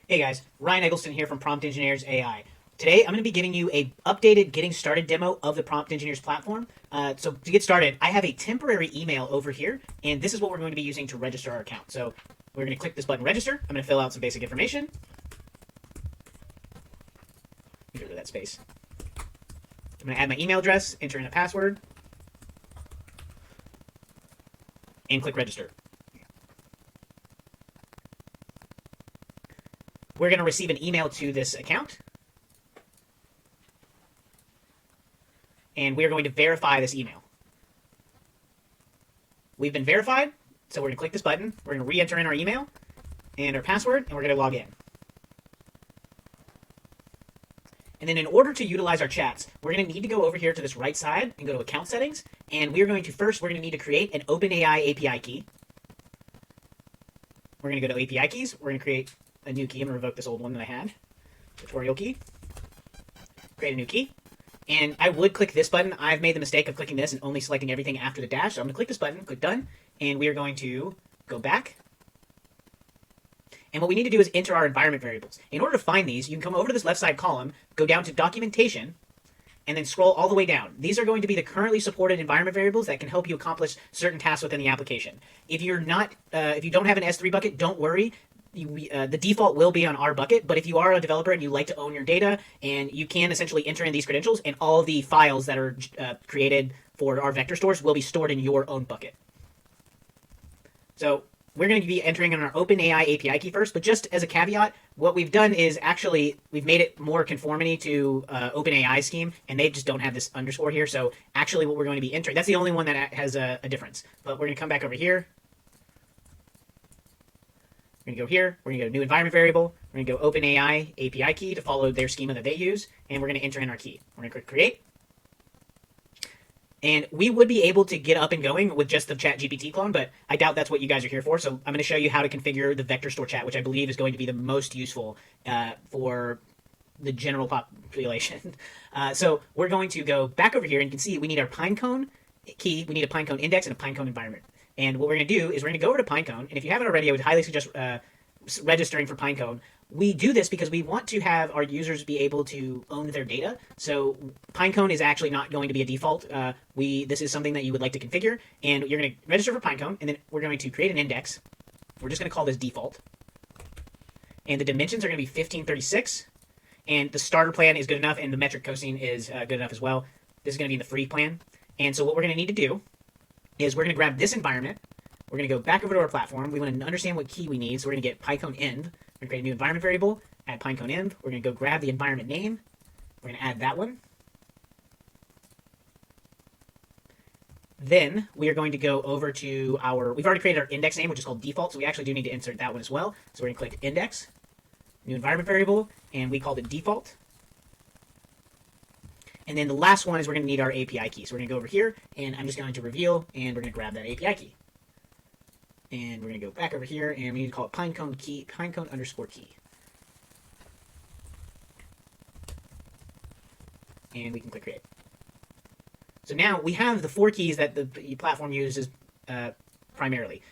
Hey guys, Ryan Eggleston here from Prompt Engineers AI. Today I'm going to be giving you a updated getting started demo of the Prompt Engineers platform. So to get started, I have a temporary email over here, and this is what we're going to be using to register our account. So we're going to click this button, register. I'm going to fill out some basic information. Get rid of that space. I'm going to add my email address, enter in a password, and click register. We're going to receive an email to this account, and we're going to verify this email. We've been verified, so we're going to click this button. We're going to re-enter in our email and our password, and we're going to log in. And then in order to utilize our chats, we're going to need to go over here to this right side and go to account settings, and we're going to need to create an OpenAI API key. We're going to go to API keys. We're going to create a new key. I'm going to revoke this old one that I had. Tutorial key. Create a new key. And I would click this button. I've made the mistake of clicking this and only selecting everything after the dash. So I'm going to click this button, click done, and we are going to go back. And what we need to do is enter our environment variables. In order to find these, you can come over to this left side column, go down to documentation, and then scroll all the way down. These are going to be the currently supported environment variables that can help you accomplish certain tasks within the application. If you don't have an S3 bucket, don't worry. The default will be on our bucket, but if you are a developer and you like to own your data, and you can essentially enter in these credentials, and all of the files that are created for our vector stores will be stored in your own bucket. So we're going to be entering in our OpenAI API key first, but just as a caveat, what we've done is actually we've made it more conformity to OpenAI scheme, and they just don't have this underscore here. So actually what we're going to be entering, that's the only one that has a difference. But we're going to come back over here. We're going to go here. We're going to go to new environment variable. We're going to go OpenAI API key to follow their schema that they use, and we're going to enter in our key. We're going to click create. And we would be able to get up and going with just the ChatGPT clone, but I doubt that's what you guys are here for. So I'm going to show you how to configure the vector store chat, which I believe is going to be the most useful for the general population. So we're going to go back over here, and you can see we need our Pinecone key, we need a Pinecone index, and a Pinecone environment. And what we're going to do is we're going to go over to Pinecone, and if you haven't already, I would highly suggest registering for Pinecone. We do this because we want to have our users be able to own their data. So Pinecone is actually not going to be a default. This is something that you would like to configure, and you're going to register for Pinecone, and then we're going to create an index. We're just going to call this default. And the dimensions are going to be 1536, and the starter plan is good enough, and the metric cosine is good enough as well. This is going to be the free plan. And so what we're going to need to do is we're going to grab this environment. We're going to go back over to our platform. We want to understand what key we need, so we're going to get Pinecone env. We're going to create a new environment variable, add Pinecone env. We're going to go grab the environment name. We're going to add that one. Then we are going to go over to we've already created our index name, which is called default, so we actually do need to insert that one as well. So we're going to click index, new environment variable, and we called it default. And then the last one is we're going to need our API key. So we're going to go over here, and I'm just going to reveal, and we're going to grab that API key. And we're going to go back over here, and we need to call it Pinecone key, Pinecone underscore key. And we can click create. So now we have the 4 keys that the platform uses primarily.